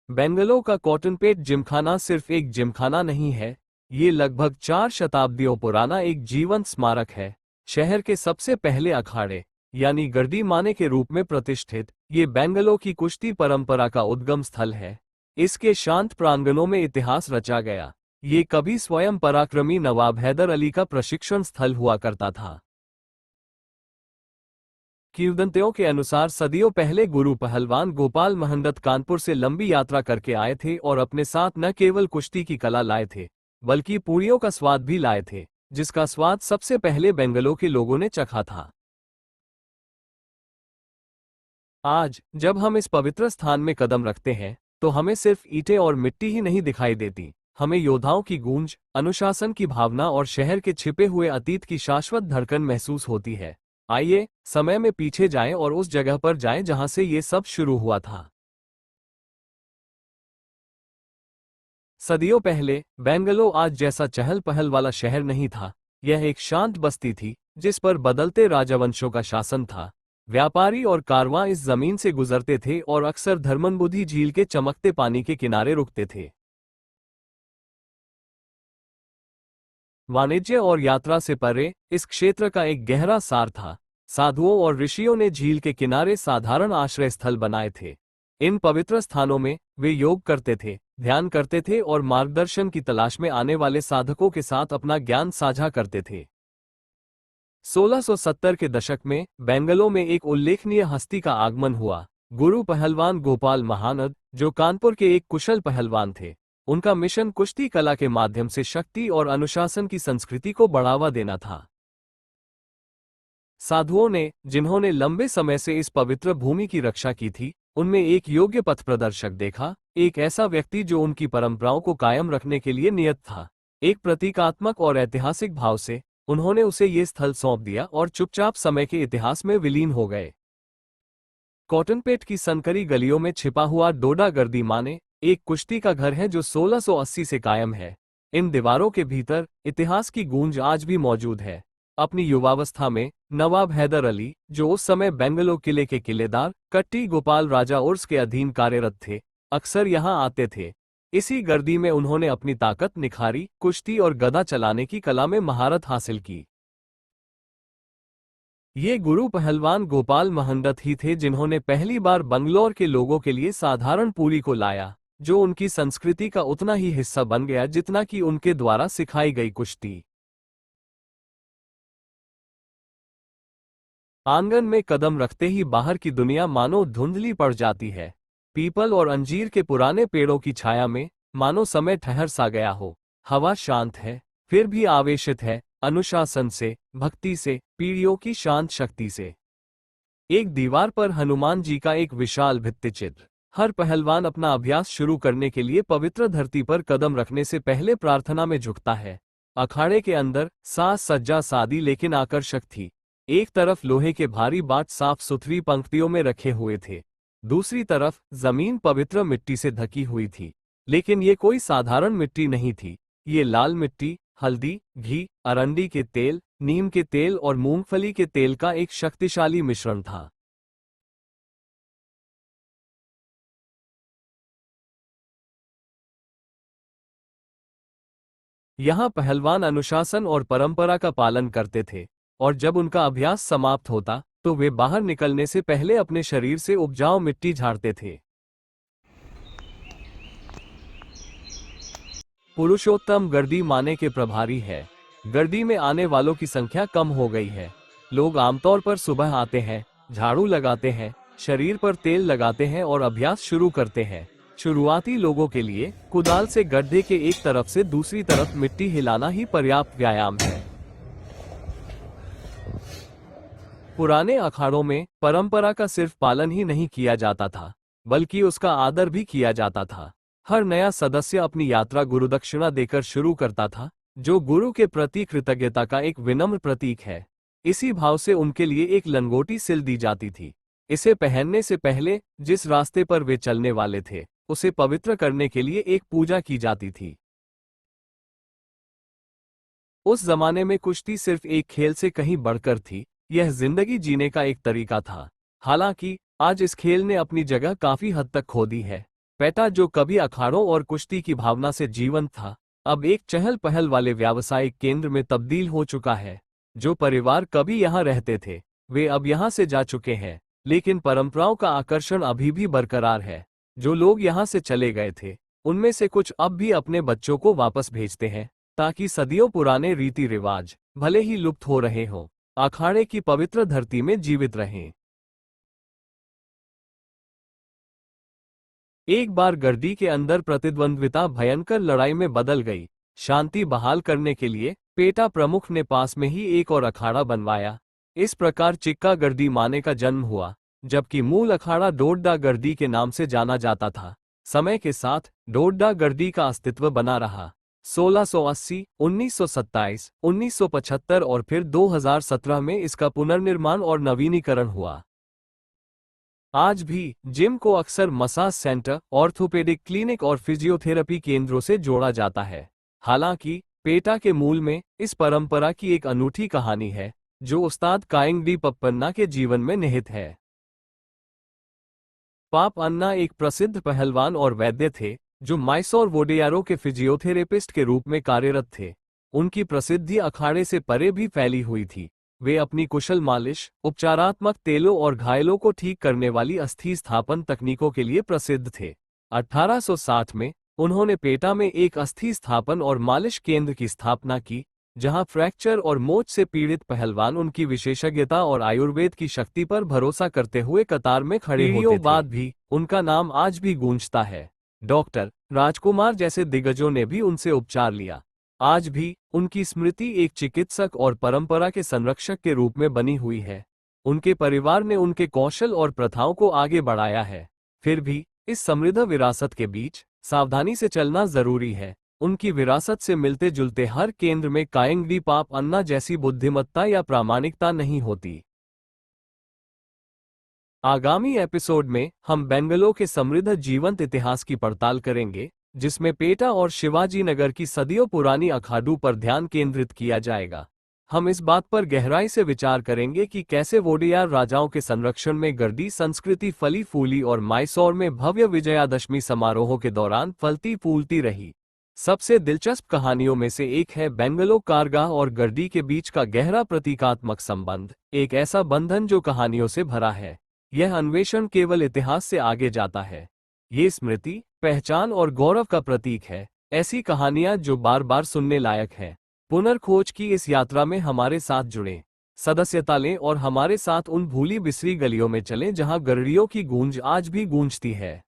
बेंगलोर का कॉटनपेट जिमखाना सिर्फ एक जिमखाना नहीं है, ये लगभग 4 शताब्दियों पुराना एक जीवंत स्मारक है। शहर के सबसे पहले अखाड़े यानी गर्दी माने के रूप में प्रतिष्ठित, ये बेंगलोर की कुश्ती परंपरा का उद्गम स्थल है। इसके शांत प्रांगणों में इतिहास रचा गया। ये कभी स्वयं पराक्रमी नवाब हैदर अली का प्रशिक्षण स्थल हुआ करता था। किंवदंतियों के अनुसार सदियों पहले गुरु पहलवान गोपाल महंदत कानपुर से लंबी यात्रा करके आए थे और अपने साथ न केवल कुश्ती की कला लाए थे, बल्कि पूरियों का स्वाद भी लाए थे, जिसका स्वाद सबसे पहले बेंगलोर के लोगों ने चखा था। आज जब हम इस पवित्र स्थान में कदम रखते हैं, तो हमें सिर्फ ईंटें और मिट्टी ही नहीं दिखाई देती, हमें योद्धाओं की गूंज, अनुशासन की भावना और शहर के छिपे हुए अतीत की शाश्वत धड़कन महसूस होती है। आइए समय में पीछे जाएं और उस जगह पर जाएं जहां से ये सब शुरू हुआ था। सदियों पहले बेंगलोर आज जैसा चहल पहल वाला शहर नहीं था। यह एक शांत बस्ती थी, जिस पर बदलते राजवंशों का शासन था। व्यापारी और कारवां इस जमीन से गुजरते थे और अक्सर धर्मनबुद्धि झील के चमकते पानी के किनारे रुकते थे। वाणिज्य और यात्रा से परे इस क्षेत्र का एक गहरा सार था। साधुओं और ऋषियों ने झील के किनारे साधारण आश्रय स्थल बनाए थे। इन पवित्र स्थानों में वे योग करते थे, ध्यान करते थे और मार्गदर्शन की तलाश में आने वाले साधकों के साथ अपना ज्ञान साझा करते थे। 1670 के दशक में बेंगलोर में एक उल्लेखनीय हस्ती का आगमन हुआ। गुरु पहलवान गोपाल महानद, जो कानपुर के एक कुशल पहलवान थे। उनका मिशन कुश्ती कला के माध्यम से शक्ति और अनुशासन की संस्कृति को बढ़ावा देना था। साधुओं ने, जिन्होंने लंबे समय से इस पवित्र भूमि की रक्षा की थी, उनमें एक योग्य पथ प्रदर्शक देखा, एक ऐसा व्यक्ति जो उनकी परंपराओं को कायम रखने के लिए नियत था। एक प्रतीकात्मक और ऐतिहासिक भाव से उन्होंने उसे ये स्थल सौंप दिया और चुपचाप समय के इतिहास में विलीन हो गए। कॉटनपेट की संकरी गलियों में छिपा हुआ डोडा गर्दी माने एक कुश्ती का घर है जो 1680 से कायम है। इन दीवारों के भीतर इतिहास की गूंज आज भी मौजूद है। अपनी युवावस्था में नवाब हैदर अली, जो उस समय बेंगलोर किले के किलेदार कट्टी गोपाल राजा उर्स के अधीन कार्यरत थे, अक्सर यहां आते थे। इसी गर्दी में उन्होंने अपनी ताकत निखारी, कुश्ती और गदा चलाने की कला में महारत हासिल की। ये गुरु पहलवान गोपाल महंदत ही थे जिन्होंने पहली बार बंगलौर के लोगों के लिए साधारण पूरी को लाया, जो उनकी संस्कृति का उतना ही हिस्सा बन गया जितना कि उनके द्वारा सिखाई गई कुश्ती। आंगन में कदम रखते ही बाहर की दुनिया मानो धुंधली पड़ जाती है। पीपल और अंजीर के पुराने पेड़ों की छाया में मानो समय ठहर सा गया हो। हवा शांत है, फिर भी आवेशित है, अनुशासन से, भक्ति से, पीढ़ियों की शांत शक्ति से। एक दीवार पर हनुमान जी का एक विशाल भित्तिचित्र। हर पहलवान अपना अभ्यास शुरू करने के लिए पवित्र धरती पर कदम रखने से पहले प्रार्थना में झुकता है। अखाड़े के अंदर साज सज्जा सादी लेकिन आकर्षक थी। एक तरफ लोहे के भारी बाट साफ सुथरी पंक्तियों में रखे हुए थे, दूसरी तरफ जमीन पवित्र मिट्टी से ढकी हुई थी। लेकिन ये कोई साधारण मिट्टी नहीं थी। ये लाल मिट्टी, हल्दी, घी, अरंडी के तेल, नीम के तेल और मूंगफली के तेल का एक शक्तिशाली मिश्रण था। यहाँ पहलवान अनुशासन और परंपरा का पालन करते थे, और जब उनका अभ्यास समाप्त होता तो वे बाहर निकलने से पहले अपने शरीर से उपजाऊ मिट्टी झाड़ते थे। पुरुषोत्तम गर्दी माने के प्रभारी है। गर्दी में आने वालों की संख्या कम हो गई है। लोग आमतौर पर सुबह आते हैं, झाड़ू लगाते हैं, शरीर पर तेल लगाते हैं और अभ्यास शुरू करते हैं। शुरुआती लोगों के लिए कुदाल से गड्ढे के एक तरफ से दूसरी तरफ मिट्टी हिलाना ही पर्याप्त व्यायाम है। पुराने अखाड़ों में परंपरा का सिर्फ पालन ही नहीं किया जाता था, बल्कि उसका आदर भी किया जाता था। हर नया सदस्य अपनी यात्रा गुरुदक्षिणा देकर शुरू करता था, जो गुरु के प्रति कृतज्ञता का एक विनम्र प्रतीक है। इसी भाव से उनके लिए एक लंगोटी सिल दी जाती थी। इसे पहनने से पहले जिस रास्ते पर वे चलने वाले थे, उसे पवित्र करने के लिए एक पूजा की जाती थी। उस जमाने में कुश्ती सिर्फ एक खेल से कहीं बढ़कर थी, यह जिंदगी जीने का एक तरीका था। हालांकि आज इस खेल ने अपनी जगह काफी हद तक खो दी है। पेटा जो कभी अखाड़ों और कुश्ती की भावना से जीवंत था, अब एक चहल पहल वाले व्यावसायिक केंद्र में तब्दील हो चुका है। जो परिवार कभी यहाँ रहते थे, वे अब यहाँ से जा चुके हैं, लेकिन परंपराओं का आकर्षण अभी भी बरकरार है। जो लोग यहाँ से चले गए थे, उनमें से कुछ अब भी अपने बच्चों को वापस भेजते हैं, ताकि सदियों पुराने रीति रिवाज, भले ही लुप्त हो रहे हों, अखाड़े की पवित्र धरती में जीवित रहें। एक बार गर्दी के अंदर प्रतिद्वंद्विता भयंकर लड़ाई में बदल गई। शांति बहाल करने के लिए पेटा प्रमुख ने पास में ही एक और अखाड़ा बनवाया। इस प्रकार चिक्का गर्दी माने का जन्म हुआ, जबकि मूल अखाड़ा डोड्डा गर्दी के नाम से जाना जाता था। समय के साथ डोड्डा गर्दी का अस्तित्व बना रहा। 1680, 1927, 1975 और फिर 2017 में इसका पुनर्निर्माण और नवीनीकरण हुआ। आज भी जिम को अक्सर मसाज सेंटर, ऑर्थोपेडिक क्लिनिक और फिजियोथेरेपी केंद्रों से जोड़ा जाता है। हालांकि पेटा के मूल में इस परंपरा की एक अनूठी कहानी है, जो उस्ताद कायिंगडी पप्पन्ना के जीवन में निहित है। पाप अन्ना एक प्रसिद्ध पहलवान और वैद्य थे, जो माइसोर वोडेयारो के फिजियोथेरेपिस्ट के रूप में कार्यरत थे। उनकी प्रसिद्धि अखाड़े से परे भी फैली हुई थी। वे अपनी कुशल मालिश, उपचारात्मक तेलों और घायलों को ठीक करने वाली अस्थि स्थापन तकनीकों के लिए प्रसिद्ध थे। 1860 में उन्होंने पेटा में एक अस्थि स्थापन और मालिश केंद्र की स्थापना की, जहां फ्रैक्चर और मोच से पीड़ित पहलवान उनकी विशेषज्ञता और आयुर्वेद की शक्ति पर भरोसा करते हुए कतार में खड़े होते थे। बाद भी उनका नाम आज भी गूंजता है। डॉक्टर राजकुमार जैसे दिग्गजों ने भी उनसे उपचार लिया। आज भी उनकी स्मृति एक चिकित्सक और परंपरा के संरक्षक के रूप में बनी हुई है। उनके परिवार ने उनके कौशल और प्रथाओं को आगे बढ़ाया है। फिर भी इस समृद्ध विरासत के बीच सावधानी से चलना जरूरी है। उनकी विरासत से मिलते जुलते हर केंद्र में कायिंगडी पाप अन्ना जैसी बुद्धिमत्ता या प्रामाणिकता नहीं होती। आगामी एपिसोड में हम बेंगलोर के समृद्ध जीवंत इतिहास की पड़ताल करेंगे, जिसमें पेटा और शिवाजी नगर की सदियों पुरानी अखाड़ों पर ध्यान केंद्रित किया जाएगा। हम इस बात पर गहराई से विचार करेंगे कि कैसे वोडेयार राजाओं के संरक्षण में गर्दी संस्कृति फली फूली और माइसोर में भव्य विजयादशमी समारोहों के दौरान फलती फूलती रही। सबसे दिलचस्प कहानियों में से एक है बेंगलोर कारगाह और गर्दी के बीच का गहरा प्रतीकात्मक संबंध, एक ऐसा बंधन जो कहानियों से भरा है। यह अन्वेषण केवल इतिहास से आगे जाता है। ये स्मृति, पहचान और गौरव का प्रतीक है। ऐसी कहानियां जो बार बार सुनने लायक है। पुनर्खोज की इस यात्रा में हमारे साथ जुड़ें, सदस्यता लें और हमारे साथ उन भूली बिसरी गलियों में चलें जहां गरड़ियों की गूंज आज भी गूंजती है।